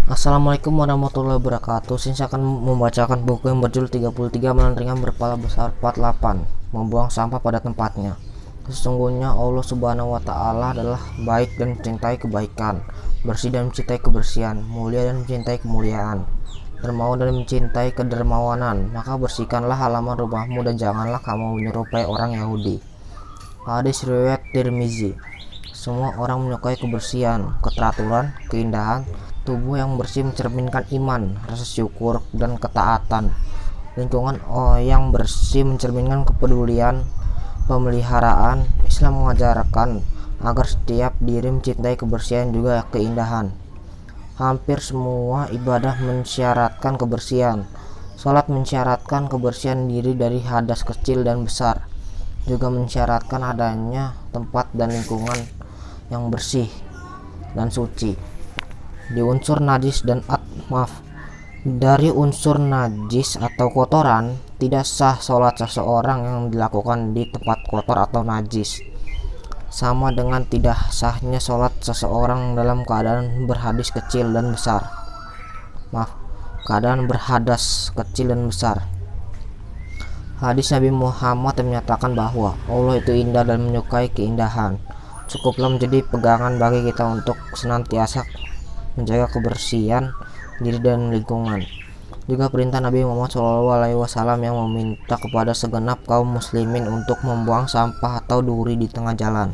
Assalamualaikum warahmatullahi wabarakatuh. Saya akan membacakan buku yang berjudul 33 Menelan Ringan Berpala Besar Part 8, Membuang Sampah pada Tempatnya. Sesungguhnya Allah Subhanahu wa Ta'ala adalah baik dan mencintai kebaikan, bersih dan mencintai kebersihan, mulia dan mencintai kemuliaan, dermawan dan mencintai kedermawanan. Maka bersihkanlah halaman rumahmu dan janganlah kamu menyerupai orang Yahudi. Hadis riwayat Tirmizi. Semua orang menyukai kebersihan, keteraturan, keindahan. Tubuh yang bersih mencerminkan iman, rasa syukur, dan ketaatan. Lingkungan yang bersih mencerminkan kepedulian, pemeliharaan. Islam mengajarkan agar setiap diri mencintai kebersihan juga keindahan. Hampir semua ibadah mensyaratkan kebersihan. Salat mensyaratkan kebersihan diri dari hadas kecil dan besar, juga mensyaratkan adanya tempat dan lingkungan yang bersih dan suci. Dari unsur najis atau kotoran, tidak sah sholat seseorang yang dilakukan di tempat kotor atau najis, sama dengan tidak sahnya sholat seseorang dalam keadaan berhadas kecil dan besar. Hadis Nabi Muhammad yang menyatakan bahwa Allah itu indah dan menyukai keindahan. Cukuplah menjadi pegangan bagi kita untuk senantiasa menjaga kebersihan diri dan lingkungan. Juga perintah Nabi Muhammad SAW yang meminta kepada segenap kaum muslimin untuk membuang sampah atau duri di tengah jalan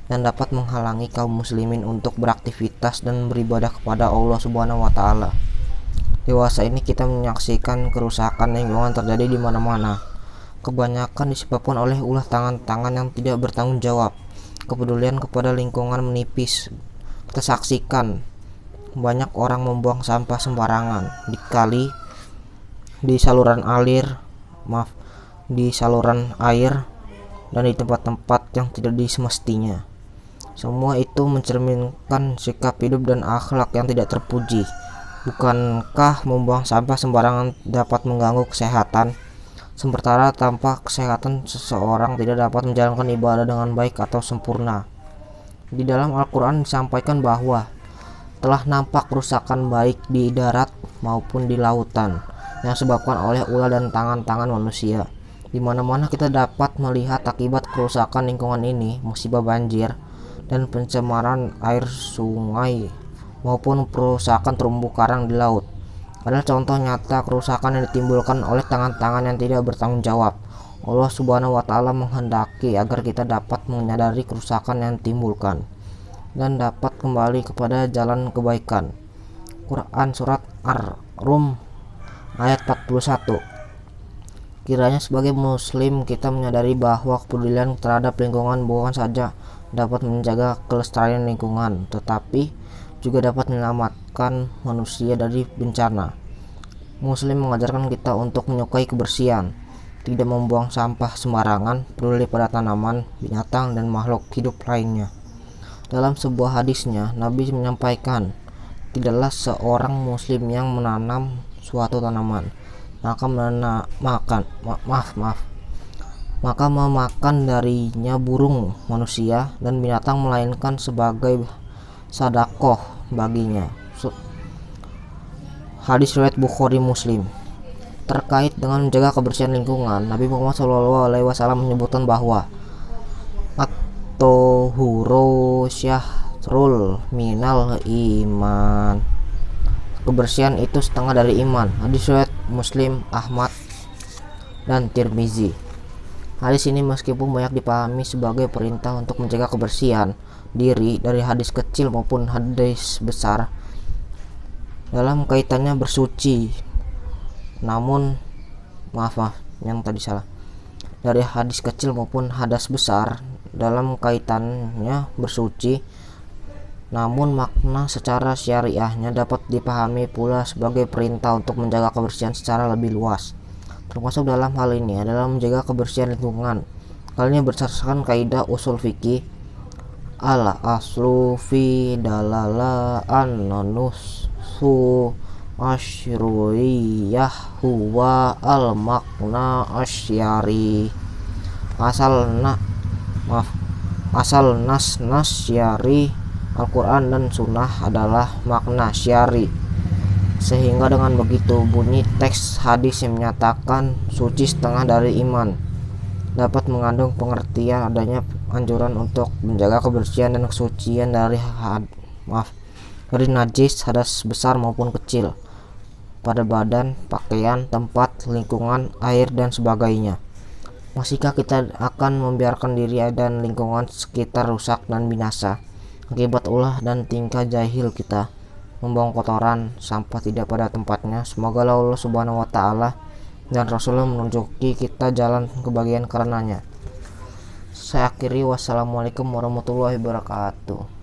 yang dapat menghalangi kaum muslimin untuk beraktivitas dan beribadah kepada Allah Subhanahu wa Ta'ala. Dewasa ini kita menyaksikan kerusakan lingkungan terjadi di mana-mana. Kebanyakan disebabkan oleh ulah tangan-tangan yang tidak bertanggung jawab. Kepedulian kepada lingkungan menipis. Kita saksikan banyak orang membuang sampah sembarangan di kali, di saluran air, dan di tempat-tempat yang tidak semestinya. Semua itu mencerminkan sikap hidup dan akhlak yang tidak terpuji. Bukankah membuang sampah sembarangan dapat mengganggu kesehatan? Sementara tanpa kesehatan seseorang tidak dapat menjalankan ibadah dengan baik atau sempurna. Di dalam Al-Quran disampaikan bahwa telah nampak kerusakan baik di darat maupun di lautan yang disebabkan oleh ulah dan tangan-tangan manusia. Di mana-mana kita dapat melihat akibat kerusakan lingkungan ini, musibah banjir dan pencemaran air sungai maupun perusakan terumbu karang di laut adalah contoh nyata kerusakan yang ditimbulkan oleh tangan-tangan yang tidak bertanggung jawab. Allah Subhanahu wa Ta'ala menghendaki agar kita dapat menyadari kerusakan yang ditimbulkan dan dapat kembali kepada jalan kebaikan. Quran Surat Ar-Rum ayat 41. Kiranya sebagai muslim kita menyadari bahwa kepedulian terhadap lingkungan bukan saja dapat menjaga kelestarian lingkungan, tetapi juga dapat menyelamatkan manusia dari bencana. Muslim mengajarkan kita untuk menyukai kebersihan, tidak membuang sampah sembarangan, peduli pada tanaman, binatang, dan makhluk hidup lainnya. Dalam sebuah hadisnya, Nabi menyampaikan, tidaklah seorang muslim yang menanam suatu tanaman, maka memakan darinya burung, manusia, dan binatang, melainkan sebagai sedekah baginya. Hadis riwayat Bukhari Muslim. Terkait dengan menjaga kebersihan lingkungan, Nabi Muhammad SAW menyebutkan bahwa Tohuro syahrul minal iman. Kebersihan itu setengah dari iman. Hadis riwayat Muslim, Ahmad, dan Tirmizi. Hadis ini meskipun banyak dipahami sebagai perintah untuk menjaga kebersihan diri dari hadis kecil maupun hadis besar dalam kaitannya bersuci, namun dari hadis kecil maupun hadas besar dalam kaitannya bersuci, namun makna secara syariahnya dapat dipahami pula sebagai perintah untuk menjaga kebersihan secara lebih luas. Termasuk dalam hal ini adalah menjaga kebersihan lingkungan. Hal ini berdasarkan kaidah usul fikih al-aslu fi dalala an-nusu asyriyah huwa al-makna asyari. Asal nas syari Al-Quran dan Sunnah adalah makna syari. Sehingga dengan begitu bunyi teks hadis yang menyatakan suci setengah dari iman dapat mengandung pengertian adanya anjuran untuk menjaga kebersihan dan kesucian dari najis hadas besar maupun kecil pada badan, pakaian, tempat, lingkungan, air, dan sebagainya. Masihkah kita akan membiarkan diri dan lingkungan sekitar rusak dan binasa akibat ulah dan tingkah jahil kita membuang kotoran sampah tidak pada tempatnya? Semoga Allah Subhanahu wa taala dan Rasulullah menunjuki kita jalan kebahagiaan karenanya. Saya akhiri, wassalamualaikum warahmatullahi wabarakatuh.